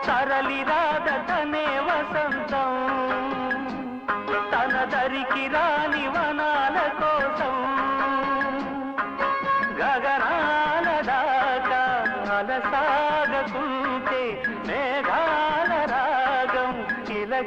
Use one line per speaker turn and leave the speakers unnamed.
తరలి రాదతనే వసంతం తన దరికి రాని వనాల కోసం గగనాల దాకా అలసాగకుంటే మేఘాల రాగం ఇలా